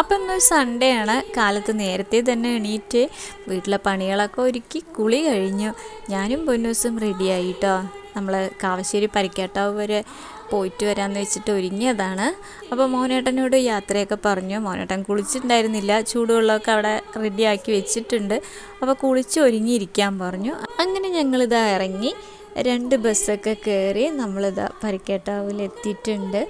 അപ്പം ഇന്നൊരു സൺഡേ ആണ്. കാലത്ത് നേരത്തെ തന്നെ എണീറ്റ് വീട്ടിലെ പണികളൊക്കെ ഒരുക്കി കുളി കഴിഞ്ഞു. ഞാനും പൊന്നൂസും റെഡിയായിട്ടോ. നമ്മൾ കാവശ്ശേരി പരിക്കാട്ടാവ് വരെ പോയിട്ട് വരാമെന്ന് വെച്ചിട്ട് ഒരുങ്ങിയതാണ്. അപ്പോൾ മോനേട്ടനോട് യാത്രയൊക്കെ പറഞ്ഞു. മോനേട്ടൻ കുളിച്ചിട്ടുണ്ടായിരുന്നില്ല, ചൂടുവെള്ളമൊക്കെ അവിടെ റെഡിയാക്കി വെച്ചിട്ടുണ്ട്. അപ്പോൾ കുളിച്ച് ഒരുങ്ങിയിരിക്കാൻ പറഞ്ഞു. അങ്ങനെ ഞങ്ങളിതാ ഇറങ്ങി 2 ബസ്സൊക്കെ കയറി നമ്മളിതാ പരിക്കേട്ടാവിൽ എത്തിയിട്ടുണ്ട്.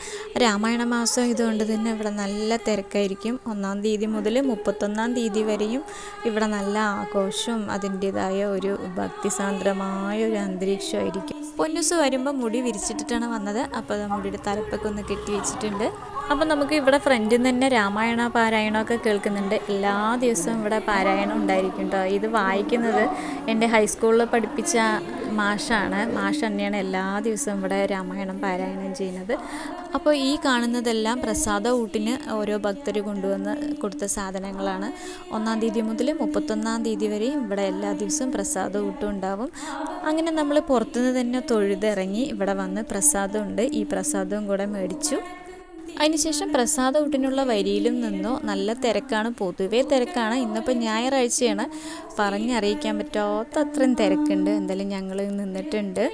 രാമായണ മാസം ഇതുകൊണ്ട് തന്നെ ഇവിടെ നല്ല തിരക്കായിരിക്കും. 1-ാം തീയതി മുതൽ 31-ാം തീയതി വരെയും ഇവിടെ നല്ല ആഘോഷവും അതിൻ്റേതായ ഒരു ഭക്തിസാന്ദ്രമായ ഒരു അന്തരീക്ഷമായിരിക്കും. പൊന്നൂസ് വരുമ്പോൾ മുടി വിരിച്ചിട്ടിട്ടാണ് വന്നത്. അപ്പോൾ അത് മുടിയുടെ തലപ്പൊക്കെ ഒന്ന് കെട്ടി വെച്ചിട്ടുണ്ട്. അപ്പം നമുക്ക് ഇവിടെ ഫ്രണ്ടിൽ നിന്ന് തന്നെ രാമായണ പാരായണമൊക്കെ കേൾക്കുന്നുണ്ട്. എല്ലാ ദിവസവും ഇവിടെ പാരായണം ഉണ്ടായിരിക്കും കേട്ടോ. ഇത് വായിക്കുന്നത് എൻ്റെ ഹൈസ്കൂളിൽ പഠിപ്പിച്ച മാഷാണ്. മാഷ് തന്നെയാണ് എല്ലാ ദിവസവും ഇവിടെ രാമായണം പാരായണം ചെയ്യുന്നത്. അപ്പോൾ ഈ കാണുന്നതെല്ലാം പ്രസാദ ഊട്ടിന് ഓരോ ഭക്തർ കൊണ്ടുവന്ന് കൊടുത്ത സാധനങ്ങളാണ്. 1-ാം തീയതി മുതൽ 31-ാം തീയതി വരെ ഇവിടെ എല്ലാ ദിവസവും പ്രസാദ ഊട്ടും ഉണ്ടാവും. അങ്ങനെ നമ്മൾ പുറത്തുനിന്ന് തന്നെ തൊഴുതിറങ്ങി ഇവിടെ വന്ന് പ്രസാദമുണ്ട്. ഈ പ്രസാദവും കൂടെ മേടിച്ചു. അതിനുശേഷം പ്രസാദ ഊട്ടിനുള്ള വരിയിലും നിന്നു. നല്ല തിരക്കാണ്, പൊതുവേ തിരക്കാണ്. ഇന്നിപ്പോൾ ഞായറാഴ്ചയാണ്, പറഞ്ഞറിയിക്കാൻ പറ്റാത്ത അത്രയും തിരക്കുണ്ട്. എന്തായാലും ഞങ്ങൾ നിന്നിട്ടുണ്ട്.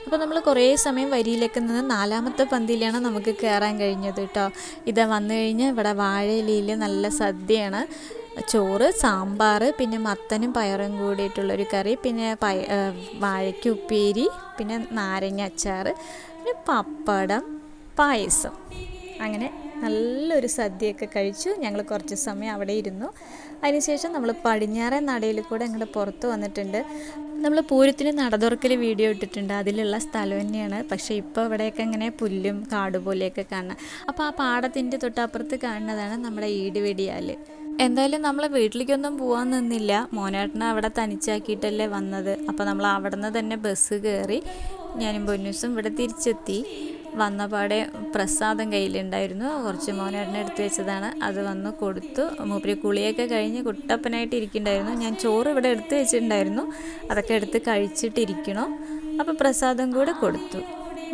അപ്പോൾ നമ്മൾ കുറേ സമയം വരിയിലേക്ക് നിന്ന് 4-ാമത്തെ പന്തിയിലാണ് നമുക്ക് കയറാൻ കഴിഞ്ഞത് കേട്ടോ. ഇത് വന്നു കഴിഞ്ഞാൽ ഇവിടെ വാഴയിലയിൽ നല്ല സദ്യയാണ്. ചോറ്, സാമ്പാർ, പിന്നെ മത്തനും പയറും കൂടിയിട്ടുള്ളൊരു കറി, പിന്നെ വാഴയ്ക്ക് ഉപ്പേരി, പിന്നെ നാരങ്ങ അച്ചാർ, പിന്നെ പപ്പടം, പായസം. അങ്ങനെ നല്ലൊരു സദ്യയൊക്കെ കഴിച്ചു. ഞങ്ങൾ കുറച്ച് സമയം അവിടെ ഇരുന്നു. അതിനുശേഷം നമ്മൾ പടിഞ്ഞാറേ നടയിൽ കൂടെ അങ്ങോട്ട് പുറത്ത് വന്നിട്ടുണ്ട്. നമ്മൾ പൂരത്തിന് നട തുറക്കൽ വീഡിയോ ഇട്ടിട്ടുണ്ട്, അതിലുള്ള സ്ഥലം തന്നെയാണ്. പക്ഷേ ഇപ്പോൾ ഇവിടെയൊക്കെ ഇങ്ങനെ പുല്ലും കാട് പോലെയൊക്കെ കാണാം. അപ്പോൾ ആ പാടത്തിൻ്റെ തൊട്ടപ്പുറത്ത് കാണുന്നതാണ് നമ്മുടെ ഈടുവെടിയാൽ. എന്തായാലും നമ്മൾ വീട്ടിലേക്കൊന്നും പോകാൻ നിന്നില്ല. മോനേട്ടനെ അവിടെ തനിച്ചാക്കിയിട്ടല്ലേ വന്നത്. അപ്പോൾ നമ്മൾ അവിടെ നിന്ന് തന്നെ ബസ് കയറി ഞാനും പൊന്നൂസും ഇവിടെ തിരിച്ചെത്തി. വന്നപാടെ പ്രസാദം കയ്യിലുണ്ടായിരുന്നു. കുറച്ച് മോനേട്ടനെ എടുത്ത് വെച്ചതാണ്, അത് വന്ന് കൊടുത്തു. മൂപ്പര് കുളിയൊക്കെ കഴിഞ്ഞ് കുട്ടപ്പനായിട്ട് ഇരിക്കുന്നുണ്ടായിരുന്നു. ഞാൻ ചോറ് ഇവിടെ എടുത്ത് വെച്ചിട്ടുണ്ടായിരുന്നു, അതൊക്കെ എടുത്ത് കഴിച്ചിട്ടിരിക്കണോ. അപ്പോൾ പ്രസാദം കൂടെ കൊടുത്തു.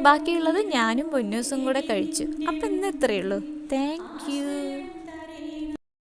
ബാക്കിയുള്ളത് ഞാനും പൊന്നൂസും കൂടെ കഴിച്ചു. അപ്പം ഇന്ന് ഇത്രയേ ഉള്ളൂ. Thank you.